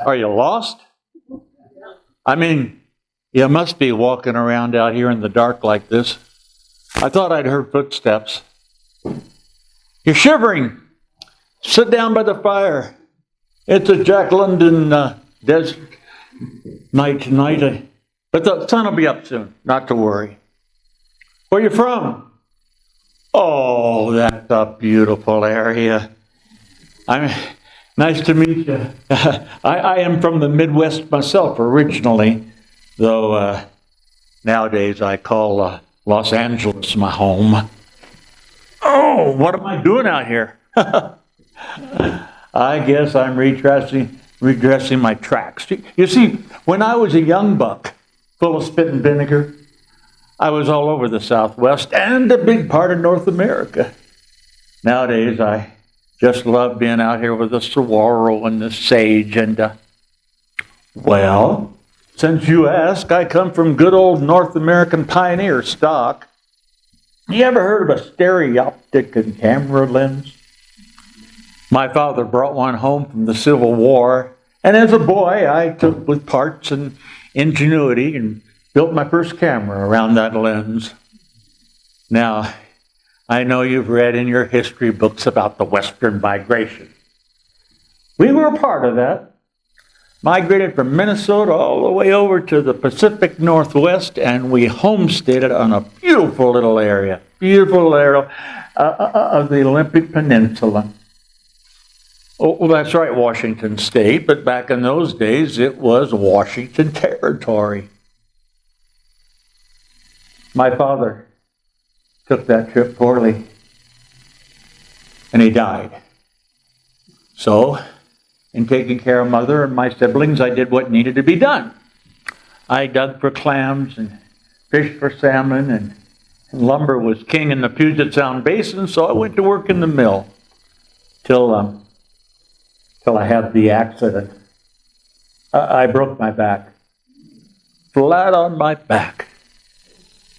Are you lost? I mean, you must be walking around out here in the dark like this. I thought I'd heard footsteps. You're shivering. Sit down by the fire. It's a Jack London desert night tonight. But the sun will be up soon, not to worry. Where you from? Oh, that's a beautiful area. Nice to meet you. I am from the Midwest myself originally, though nowadays I call Los Angeles my home. Oh, what am I doing out here? I guess I'm redressing my tracks. You see, when I was a young buck, full of spit and vinegar, I was all over the Southwest and a big part of North America. Nowadays, I just love being out here with the saguaro and the sage and, well, since you ask, I come from good old North American pioneer stock. You ever heard of a stereoptic and camera lens? My father brought one home from the Civil War, and as a boy, I took with parts and ingenuity and built my first camera around that lens. Now, I know you've read in your history books about the Western migration. We were a part of that. Migrated from Minnesota all the way over to the Pacific Northwest, and we homesteaded on a beautiful little area of the Olympic Peninsula. Oh, well, that's right, Washington State, but back in those days, it was Washington Territory. My father took that trip poorly, and he died. So, in taking care of Mother and my siblings, I did what needed to be done. I dug for clams and fished for salmon, and lumber was king in the Puget Sound Basin, so I went to work in the mill till I had the accident. I broke my back, flat on my back.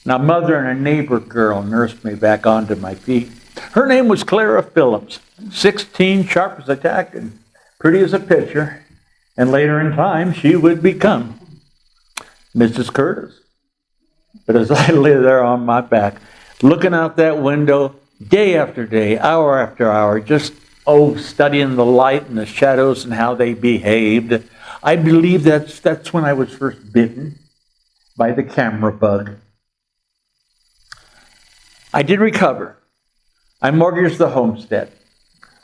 Now, Mother and a neighbor girl nursed me back onto my feet. Her name was Clara Phillips, 16, sharp as a tack, and pretty as a picture. And later in time, she would become Mrs. Curtis. But as I lay there on my back, looking out that window, day after day, hour after hour, just, studying the light and the shadows and how they behaved, I believe that's when I was first bitten by the camera bug. I did recover. I mortgaged the homestead.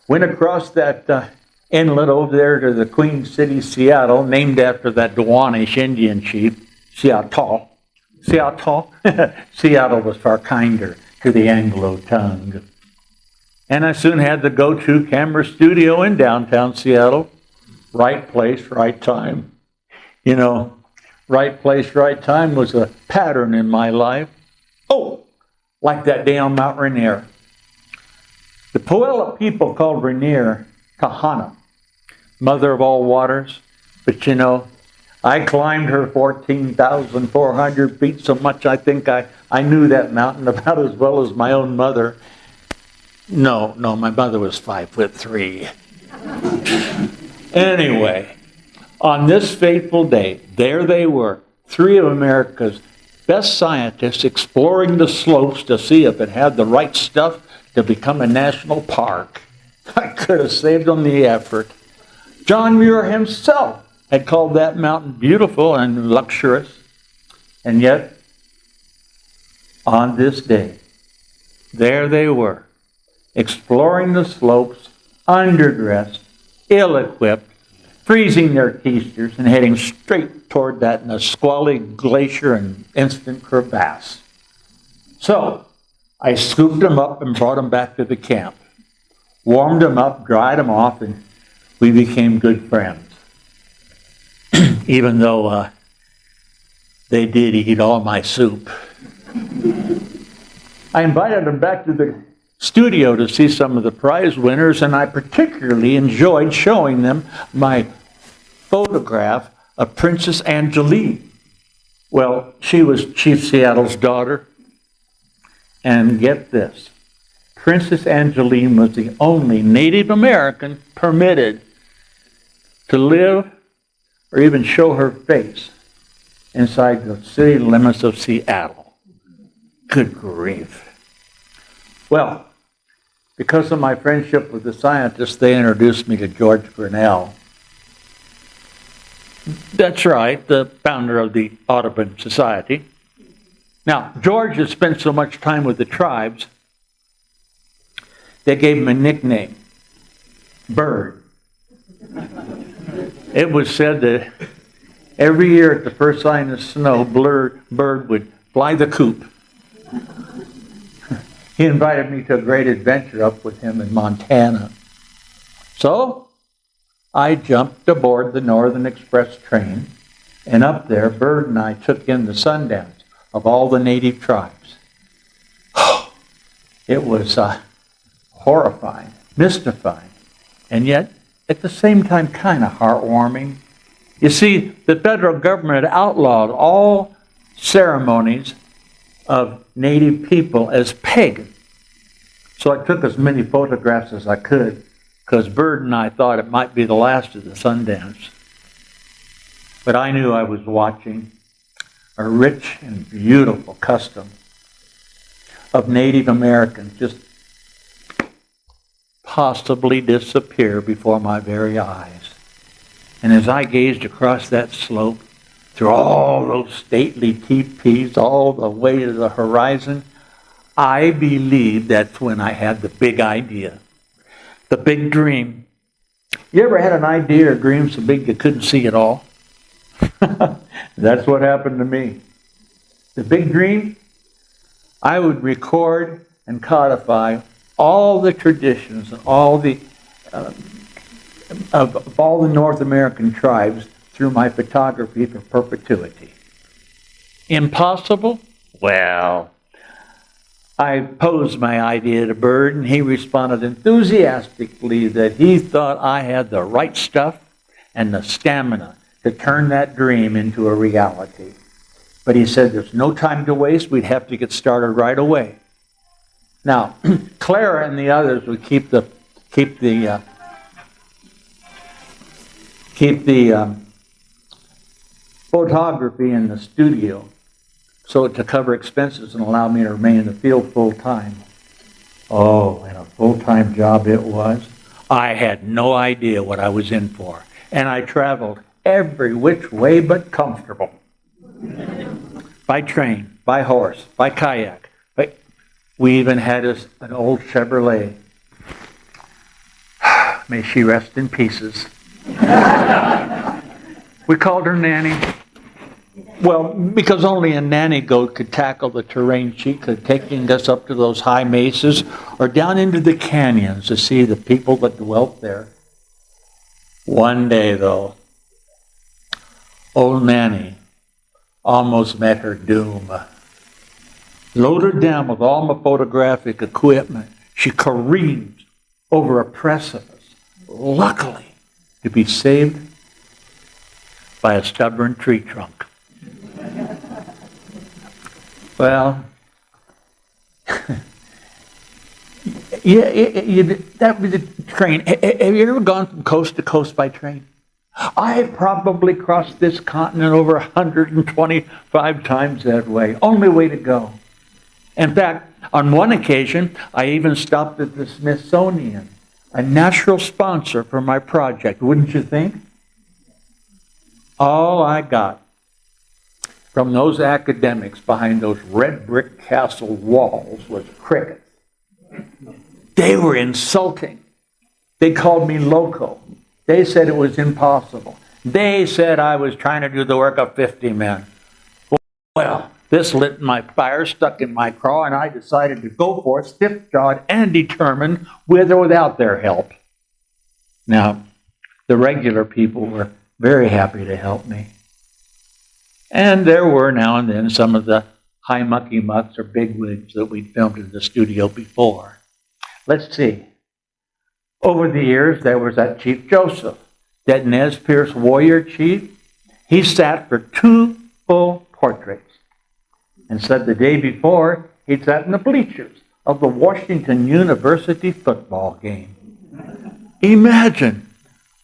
Went across that inlet over there to the Queen City, Seattle, named after that Duwanish Indian chief, Seattle. Seattle was far kinder to the Anglo tongue. And I soon had the go-to camera studio in downtown Seattle. Right place, right time. You know, right place, right time was a pattern in my life. Oh, like that day on Mount Rainier. The Puyallup people called Rainier Kahana, mother of all waters. But you know, I climbed her 14,400 feet so much I think I knew that mountain about as well as my own mother. No, my mother was 5'3". Anyway, on this fateful day, there they were, three of America's best scientists exploring the slopes to see if it had the right stuff to become a national park. I could have saved them the effort. John Muir himself had called that mountain beautiful and luxurious. And yet, on this day, there they were, exploring the slopes, underdressed, ill-equipped, freezing their keisters and heading straight toward that Nisqually Glacier and instant crevasse. So, I scooped them up and brought them back to the camp. Warmed them up, dried them off, and we became good friends. Even though they did eat all my soup. I invited them back to the studio to see some of the prize winners, and I particularly enjoyed showing them my photograph of Princess Angeline. Well, she was Chief Seattle's daughter. And get this, Princess Angeline was the only Native American permitted to live or even show her face inside the city limits of Seattle. Good grief. Well, because of my friendship with the scientists, they introduced me to George Grinnell. That's right, the founder of the Audubon Society. Now, George has spent so much time with the tribes, they gave him a nickname, Bird. It was said that every year at the first sign of snow, Bird would fly the coop. He invited me to a great adventure up with him in Montana. So, I jumped aboard the Northern Express train, and up there, Bird and I took in the sundowns of all the native tribes. It was horrifying, mystifying, and yet, at the same time, kind of heartwarming. You see, the federal government had outlawed all ceremonies of native people as pagan. So I took as many photographs as I could, because Bird and I thought it might be the last of the Sundance. But I knew I was watching a rich and beautiful custom of Native Americans just possibly disappear before my very eyes. And as I gazed across that slope, through all those stately teepees, all the way to the horizon, I believe that's when I had the big idea, the big dream. You ever had an idea or dream so big you couldn't see it all? That's what happened to me. The big dream, I would record and codify all the traditions and all the of all the North American tribes through my photography for perpetuity. Impossible? Well, I posed my idea to Bird, and he responded enthusiastically that he thought I had the right stuff and the stamina to turn that dream into a reality. But he said there's no time to waste. We'd have to get started right away. Now, Clara and the others would keep the photography in the studio, so to cover expenses and allow me to remain in the field full time. Oh, and a full-time job it was. I had no idea what I was in for, and I traveled every which way but comfortable. By train, by horse, by kayak. We even had an old Chevrolet. May she rest in pieces. We called her Nanny. Well, because only a nanny goat could tackle the terrain she could, taking us up to those high mesas or down into the canyons to see the people that dwelt there. One day, though, old Nanny almost met her doom. Loaded down with all my photographic equipment, she careened over a precipice, luckily to be saved by a stubborn tree trunk. Well, that was the train. Have you ever gone from coast to coast by train? I probably crossed this continent over 125 times that way. Only way to go. In fact, on one occasion, I even stopped at the Smithsonian, a natural sponsor for my project, wouldn't you think? All I got from those academics behind those red brick castle walls was crickets. They were insulting. They called me loco. They said it was impossible. They said I was trying to do the work of 50 men. Well, this lit my fire, stuck in my craw, and I decided to go for it, stiff-jawed and determined, with or without their help. Now, the regular people were very happy to help me. And there were now and then some of the high mucky mucks or bigwigs that we'd filmed in the studio before. Let's see. Over the years, there was that Chief Joseph, that Nez Perce warrior chief. He sat for 2 full portraits and said the day before he'd sat in the bleachers of the Washington University football game. Imagine,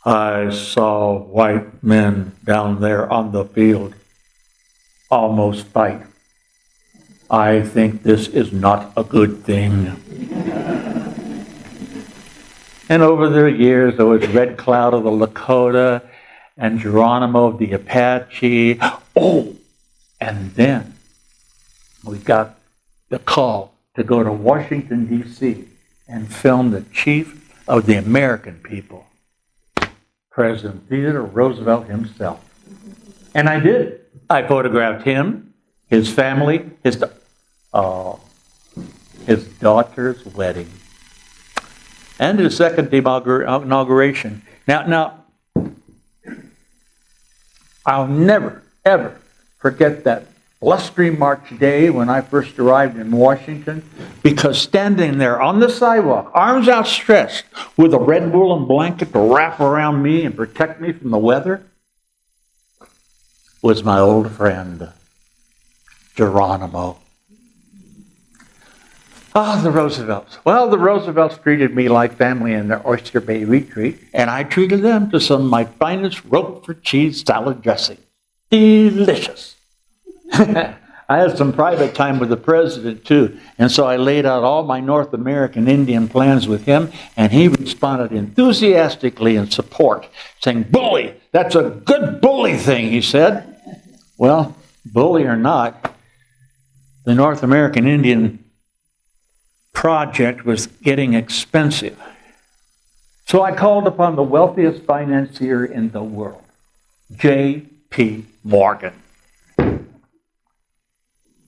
I saw white men down there on the field almost fight. I think this is not a good thing. And over the years, there was Red Cloud of the Lakota and Geronimo of the Apache. Oh, and then we got the call to go to Washington, D.C. and film the chief of the American people, President Theodore Roosevelt himself. And I did. I photographed him, his family, his daughter's wedding, and his second inauguration. Now, I'll never, ever forget that blustery March day when I first arrived in Washington, because standing there on the sidewalk, arms outstretched, with a red woolen blanket to wrap around me and protect me from the weather, was my old friend, Geronimo. Ah, the Roosevelts. Well, the Roosevelts treated me like family in their Oyster Bay retreat, and I treated them to some of my finest Roquefort cheese salad dressing. Delicious. I had some private time with the president, too, and so I laid out all my North American Indian plans with him, and he responded enthusiastically in support, saying, "Bully, that's a good bully thing," he said. Well, bully or not, the North American Indian project was getting expensive. So I called upon the wealthiest financier in the world, J.P. Morgan.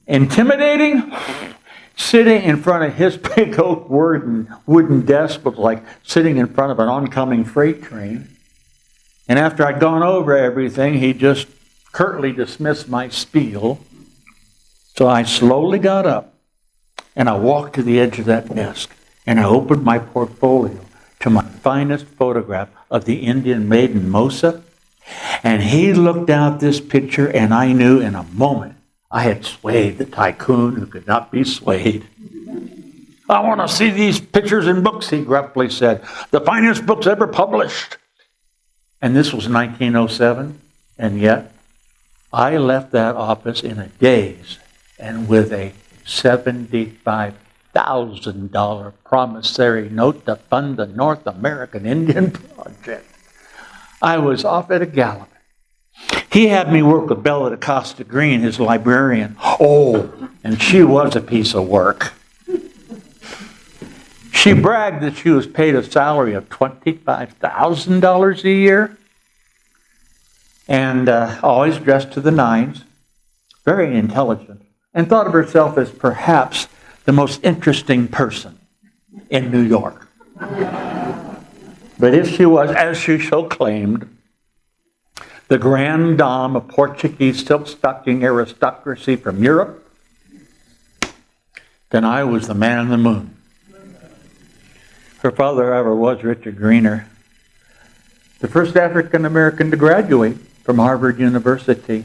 Intimidating? Sitting in front of his big oak wooden desk was like sitting in front of an oncoming freight train. And after I'd gone over everything, he just curtly dismissed my spiel. So I slowly got up and I walked to the edge of that desk and I opened my portfolio to my finest photograph of the Indian maiden Mosa. And he looked out this picture and I knew in a moment I had swayed the tycoon who could not be swayed. "I want to see these pictures in books," he gruffly said. "The finest books ever published." And this was 1907, and yet I left that office in a daze and with a $75,000 promissory note to fund the North American Indian Project. I was off at a gallop. He had me work with Bella DaCosta Green, his librarian. Oh, and she was a piece of work. She bragged that she was paid a salary of $25,000 a year and always dressed to the nines, very intelligent, and thought of herself as perhaps the most interesting person in New York. But if she was, as she so claimed, the grande dame of Portuguese silk-stocking aristocracy from Europe, then I was the man on the moon. Her father, however, was Richard Greener, the first African-American to graduate from Harvard University.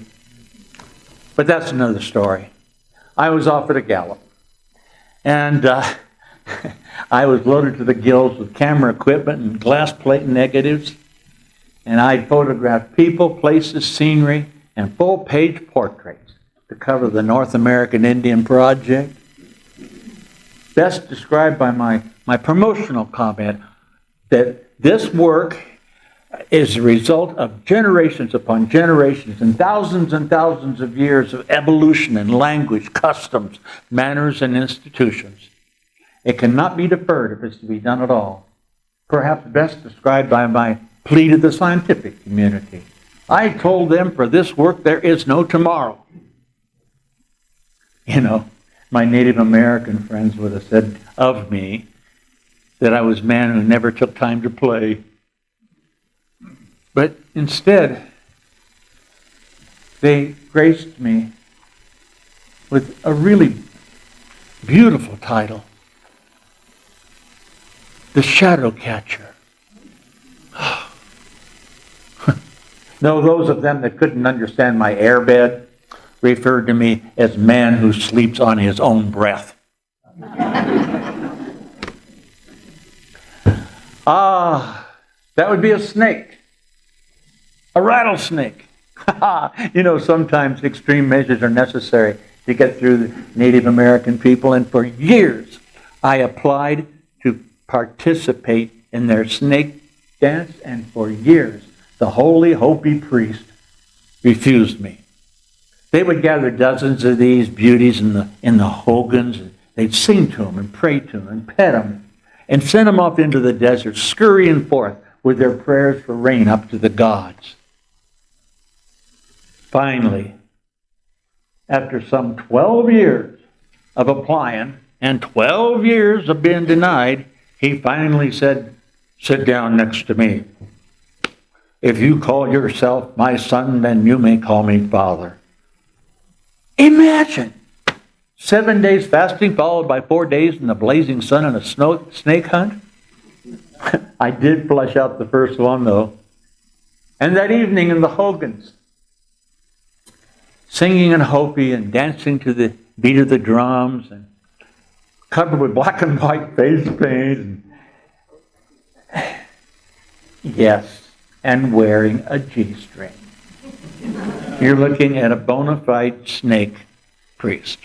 But that's another story. I was off at a gallop. And I was loaded to the gills with camera equipment and glass plate negatives. And I photographed people, places, scenery, and full-page portraits to cover the North American Indian Project. Best described by my promotional comment that this work is the result of generations upon generations and thousands of years of evolution in language, customs, manners, and institutions. It cannot be deferred if it's to be done at all. Perhaps best described by my plea to the scientific community. I told them for this work there is no tomorrow. You know, my Native American friends would have said of me that I was a man who never took time to play. But instead, they graced me with a really beautiful title, The Shadow Catcher. No, those of them that couldn't understand my airbed referred to me as man who sleeps on his own breath. That would be a snake. A rattlesnake. Sometimes extreme measures are necessary to get through the Native American people, and for years I applied to participate in their snake dance, and for years the holy Hopi priest refused me. They would gather dozens of these beauties in the hogans, and they'd sing to them and pray to them and pet them and send them off into the desert, scurrying forth with their prayers for rain up to the gods. Finally, after some 12 years of applying and 12 years of being denied, he finally said, "Sit down next to me. If you call yourself my son, then you may call me father." Imagine 7 days fasting followed by 4 days in the blazing sun and a snake hunt. I did flush out the first one, though. And that evening in the Hogans, singing in Hopi and dancing to the beat of the drums and covered with black and white face paint. Yes, and wearing a G-string. You're looking at a bona fide snake priest.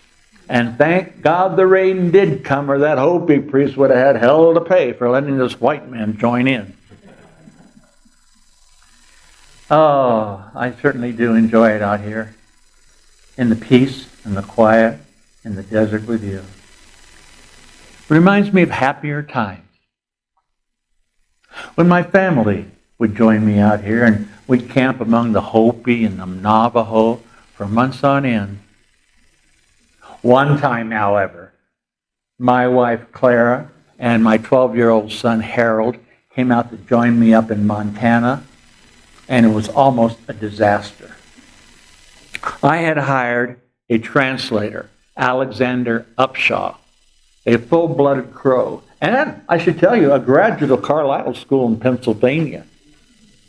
And thank God the rain did come, or that Hopi priest would have had hell to pay for letting this white man join in. Oh, I certainly do enjoy it out here, in the peace and the quiet, in the desert with you. It reminds me of happier times, when my family would join me out here and we'd camp among the Hopi and the Navajo for months on end. One time, however, my wife Clara and my 12-year-old son Harold came out to join me up in Montana, and it was almost a disaster. I had hired a translator, Alexander Upshaw, a full-blooded Crow, and I should tell you, a graduate of Carlisle School in Pennsylvania.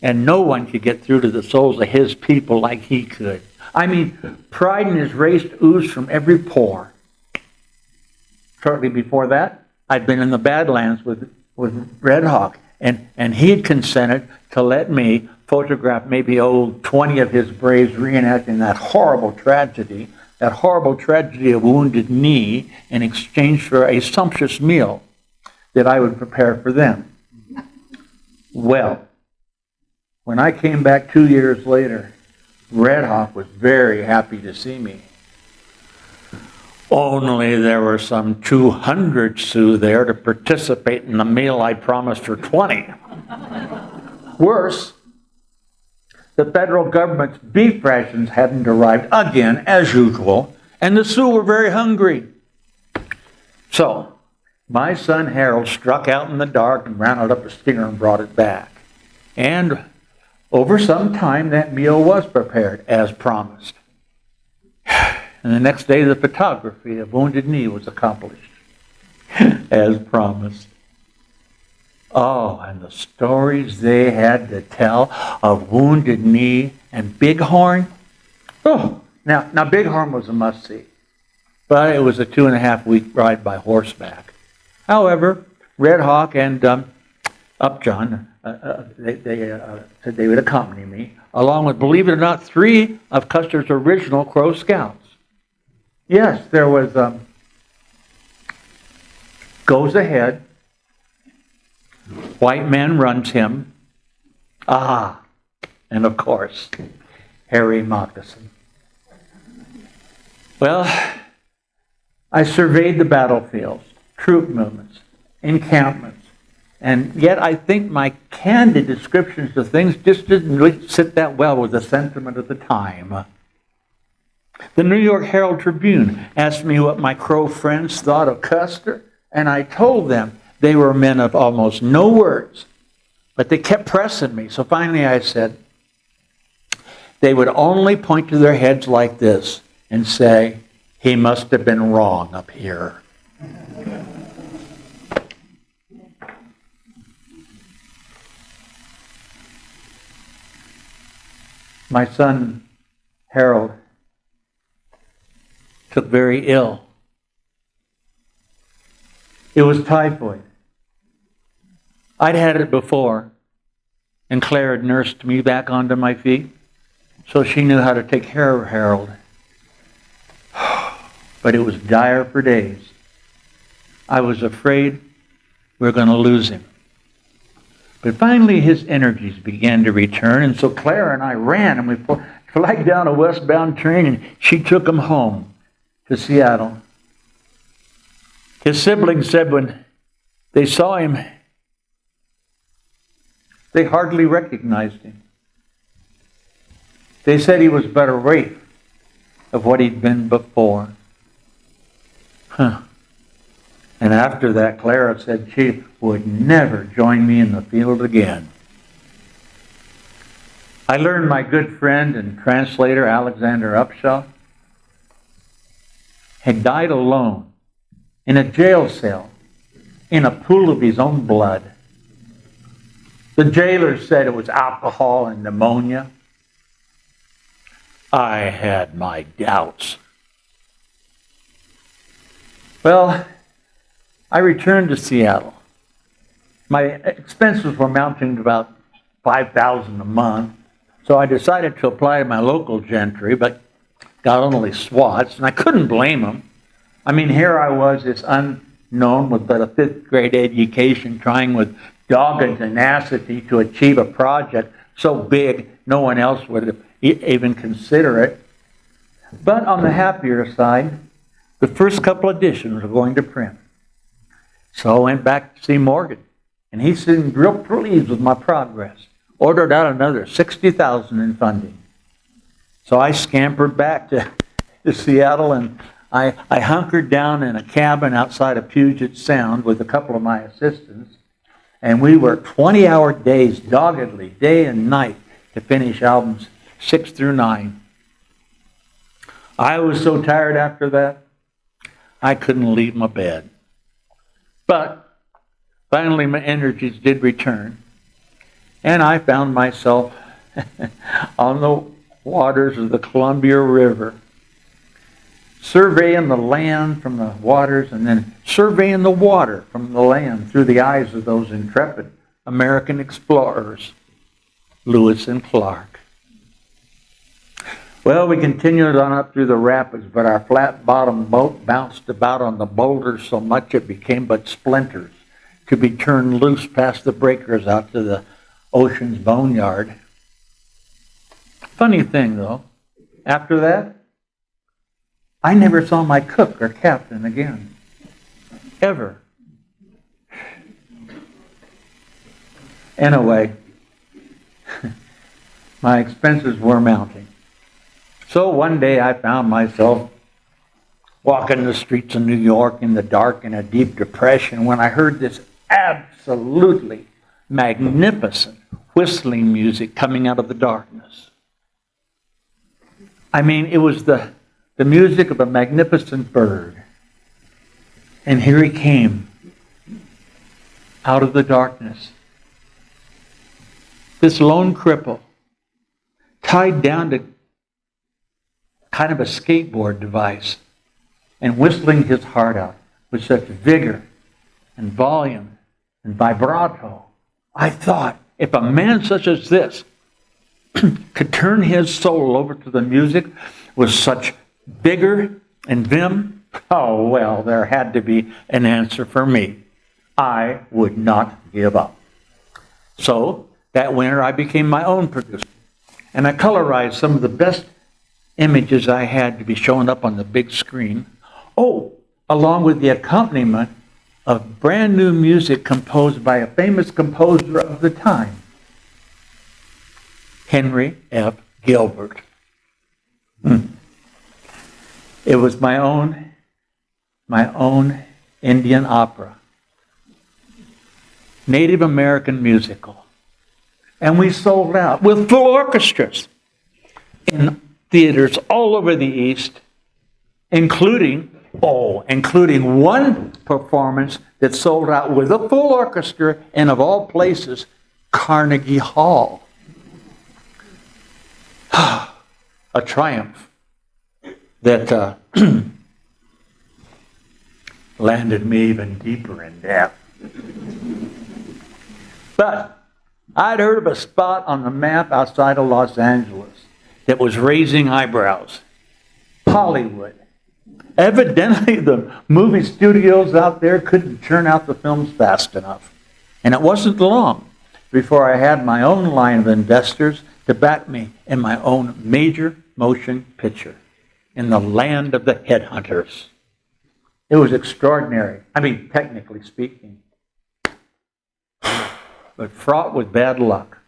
And no one could get through to the souls of his people like he could. I mean, pride in his race oozed from every pore. Shortly before that, I'd been in the Badlands with Red Hawk, and he had consented to let me photograph maybe 20 of his braves reenacting that horrible tragedy of Wounded Knee, in exchange for a sumptuous meal that I would prepare for them. Well, when I came back 2 years later, Red Hawk was very happy to see me. Only there were some 200 Sioux there to participate in the meal I promised for 20. Worse, the federal government's beef rations hadn't arrived again, as usual, and the Sioux were very hungry. So, my son Harold struck out in the dark and rounded up a stinger and brought it back. And over some time, that meal was prepared, as promised. And the next day, the photography of Wounded Knee was accomplished, as promised. Oh, and the stories they had to tell of Wounded Knee and Bighorn. Oh, now Bighorn was a must-see, but it was a 2.5-week ride by horseback. However, Red Hawk and Upjohn, they said they would accompany me, along with, believe it or not, 3 of Custer's original Crow Scouts. Yes, there was Goes Ahead, White Man Runs Him, and of course, Harry Moccasin. Well, I surveyed the battlefields, troop movements, encampments, and yet I think my candid descriptions of things just didn't really sit that well with the sentiment of the time. The New York Herald Tribune asked me what my Crow friends thought of Custer, and I told them they were men of almost no words, but they kept pressing me. So finally I said, they would only point to their heads like this and say, "He must have been wrong up here." My son, Harold, took very ill. It was typhoid. I'd had it before, and Claire had nursed me back onto my feet, so she knew how to take care of Harold. But it was dire for days. I was afraid we were going to lose him. But finally his energies began to return, and so Claire and I ran, and we flagged down a westbound train, and she took him home to Seattle. His siblings said when they saw him, they hardly recognized him. They said he was but a wraith of what he'd been before. And after that, Clara said she would never join me in the field again. I learned my good friend and translator, Alexander Upshaw, had died alone in a jail cell in a pool of his own blood. The jailer said it was alcohol and pneumonia. I had my doubts. Well, I returned to Seattle. My expenses were mounting to about $5,000 a month, so I decided to apply to my local gentry, but got only swats, and I couldn't blame them. I mean, here I was, this unknown with but a fifth grade education, trying with dogged tenacity to achieve a project so big no one else would even consider it. But on the happier side, the first couple editions were going to print. So I went back to see Morgan, and he seemed real pleased with my progress. Ordered out another $60,000 in funding. So I scampered back to Seattle, and I hunkered down in a cabin outside of Puget Sound with a couple of my assistants, and we worked 20-hour days doggedly, day and night, to finish albums 6 through 9. I was so tired after that, I couldn't leave my bed. But finally my energies did return, and I found myself on the waters of the Columbia River, surveying the land from the waters, and then surveying the water from the land through the eyes of those intrepid American explorers, Lewis and Clark. Well, we continued on up through the rapids, but our flat-bottomed boat bounced about on the boulders so much it became but splinters to be turned loose past the breakers out to the ocean's boneyard. Funny thing, though, after that, I never saw my cook or captain again. Ever. Anyway, my expenses were mounting. So one day I found myself walking the streets of New York in the dark in a deep depression when I heard this absolutely magnificent whistling music coming out of the darkness. I mean, it was the music of a magnificent bird. And here he came out of the darkness. This lone cripple, tied down to kind of a skateboard device, and whistling his heart out with such vigor and volume and vibrato. I thought, if a man such as this could turn his soul over to the music with such vigor and vim, oh well, there had to be an answer for me. I would not give up. So that winter I became my own producer, and I colorized some of the best images I had to be showing up on the big screen. Oh, along with the accompaniment of brand new music composed by a famous composer of the time, Henry F. Gilbert. It was my own Indian opera, Native American musical. And we sold out with full orchestras in theaters all over the East, including one performance that sold out with a full orchestra and, of all places, Carnegie Hall. A triumph that landed me even deeper in debt. But I'd heard of a spot on the map outside of Los Angeles that was raising eyebrows. Hollywood. Evidently, the movie studios out there couldn't churn out the films fast enough. And it wasn't long before I had my own line of investors to back me in my own major motion picture in the land of the headhunters. It was extraordinary. I mean, technically speaking. But fraught with bad luck.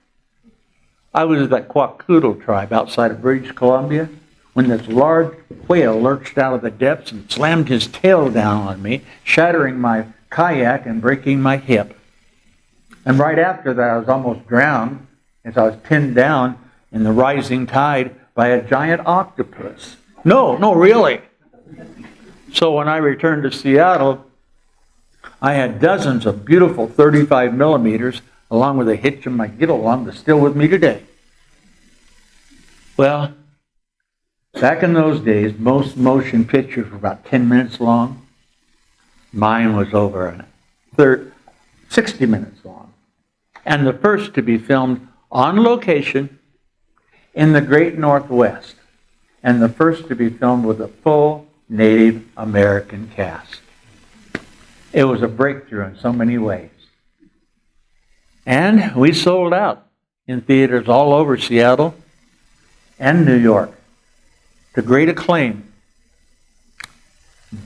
I was at that Kwakiutl tribe outside of British Columbia when this large whale lurched out of the depths and slammed his tail down on me, shattering my kayak and breaking my hip. And right after that, I was almost drowned as I was pinned down in the rising tide by a giant octopus. No, really. So when I returned to Seattle, I had dozens of beautiful 35 millimeters along with a hitch in my get-along that's still with me today. Well, back in those days, most motion pictures were about 10 minutes long. Mine was over 60 minutes long. And the first to be filmed on location in the Great Northwest. And the first to be filmed with a full Native American cast. It was a breakthrough in so many ways. And we sold out in theaters all over Seattle and New York to great acclaim.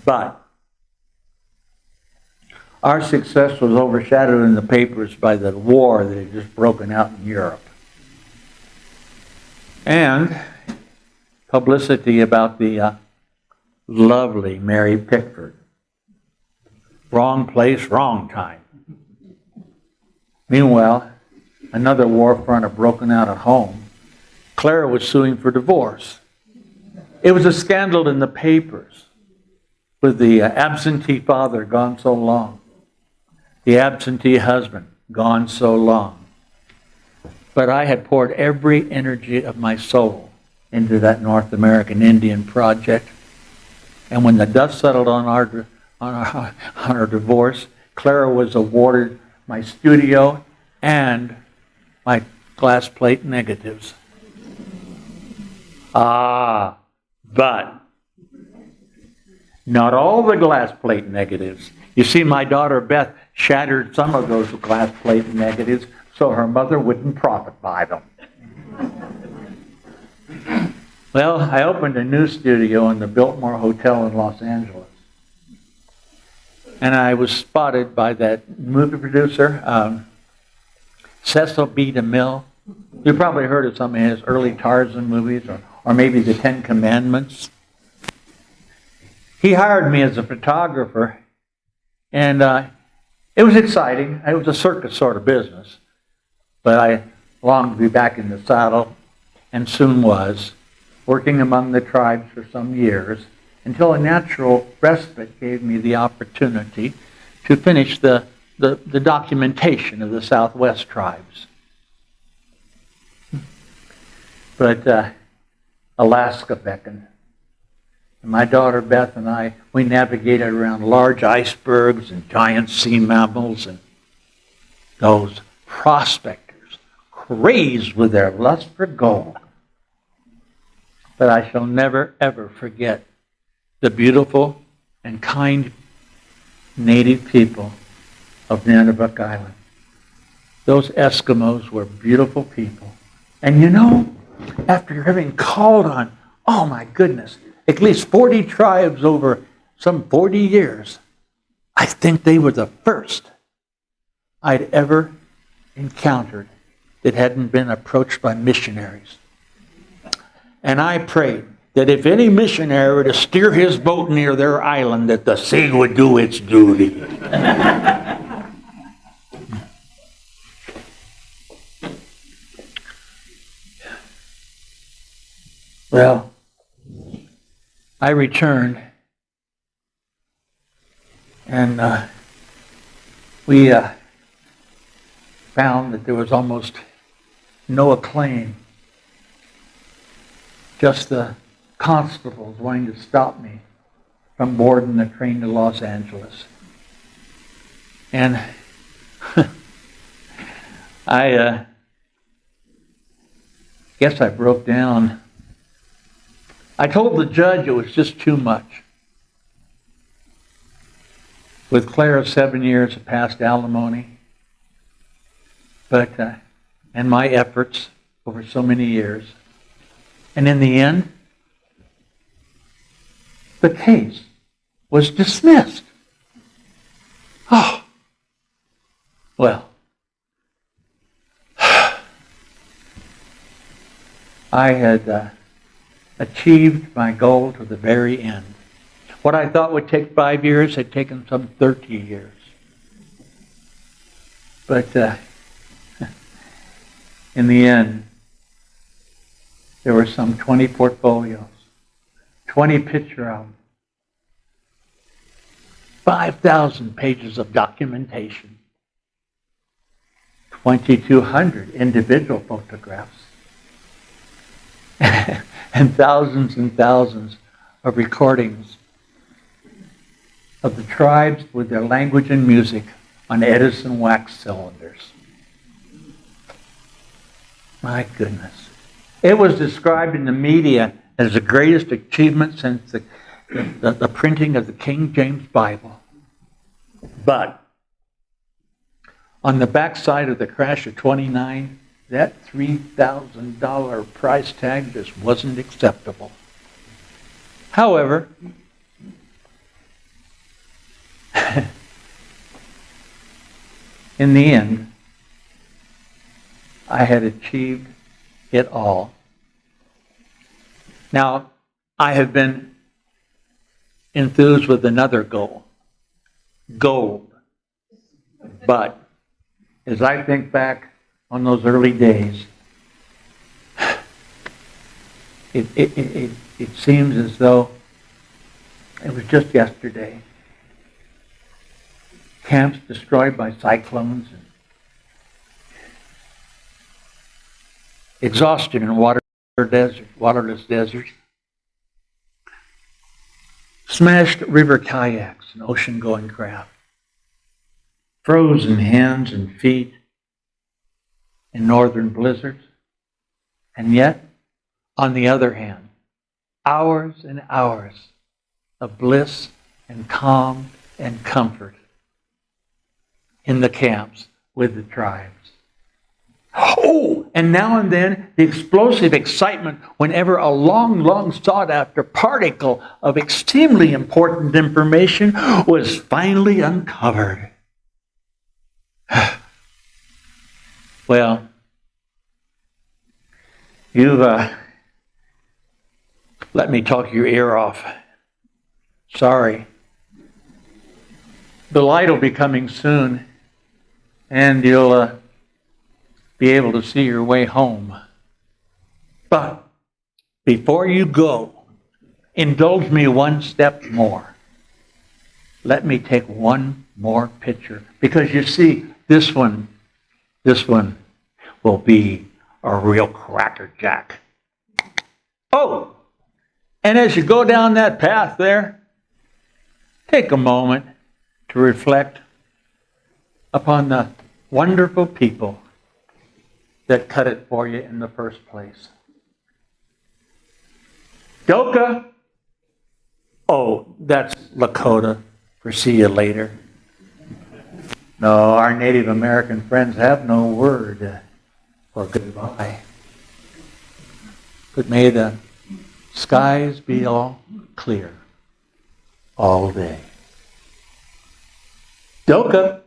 But our success was overshadowed in the papers by the war that had just broken out in Europe. And publicity about the lovely Mary Pickford. Wrong place, wrong time. Meanwhile, another war front had broken out at home. Clara was suing for divorce. It was a scandal in the papers with the absentee father gone so long. The absentee husband gone so long. But I had poured every energy of my soul into that North American Indian project. And when the dust settled on our divorce, Clara was awarded my studio and my glass plate negatives. But not all the glass plate negatives. You see, my daughter Beth shattered some of those glass plate negatives so her mother wouldn't profit by them. Well, I opened a new studio in the Biltmore Hotel in Los Angeles. And I was spotted by that movie producer, Cecil B. DeMille. You probably heard of some of his early Tarzan movies, or maybe the Ten Commandments. He hired me as a photographer, and it was exciting. It was a circus sort of business. But I longed to be back in the saddle, and soon was, working among the tribes for some years, until a natural respite gave me the opportunity to finish the documentation of the Southwest tribes. But Alaska beckoned. And my daughter Beth and I, we navigated around large icebergs and giant sea mammals and those prospectors crazed with their lust for gold. But I shall never, ever forget the beautiful and kind native people of Nunavut Island. Those Eskimos were beautiful people. And you know, after having called on, oh my goodness, at least 40 tribes over some 40 years, I think they were the first I'd ever encountered that hadn't been approached by missionaries. And I prayed that if any missionary were to steer his boat near their island, that the sea would do its duty. Well, I returned, and we found that there was almost no acclaim. Just the constables wanting to stop me from boarding the train to Los Angeles. And I guess I broke down. I told the judge it was just too much. With Clara, 7 years of past alimony, and my efforts over so many years. And in the end, the case was dismissed. Oh, well, I had achieved my goal to the very end. What I thought would take 5 years had taken some 30 years. But in the end, there were some 20 portfolios, 20 picture albums, 5,000 pages of documentation, 2,200 individual photographs, and thousands of recordings of the tribes with their language and music on Edison wax cylinders. My goodness. It was described in the media as the greatest achievement since the printing of the King James Bible. But on the backside of the crash of 29, that $3,000 price tag just wasn't acceptable. However, in the end, I had achieved it all. Now, I have been enthused with another goal, gold. But as I think back on those early days, it seems as though it was just yesterday. Camps destroyed by cyclones, and exhaustion in waterless deserts, smashed river kayaks and ocean-going craft, frozen hands and feet in northern blizzards, and yet, on the other hand, hours and hours of bliss and calm and comfort in the camps with the tribes. Oh, and now and then the explosive excitement whenever a long sought after particle of extremely important information was finally uncovered. Well, you've let me talk your ear off. Sorry. The light will be coming soon, and you'll be able to see your way home. But before you go, indulge me one step more. Let me take one more picture, because you see, this one will be a real crackerjack. Oh, and as you go down that path there, take a moment to reflect upon the wonderful people that cut it for you in the first place. Doka. Oh, that's Lakota for see you later. No, our Native American friends have no word for goodbye. But may the skies be all clear all day. Doka.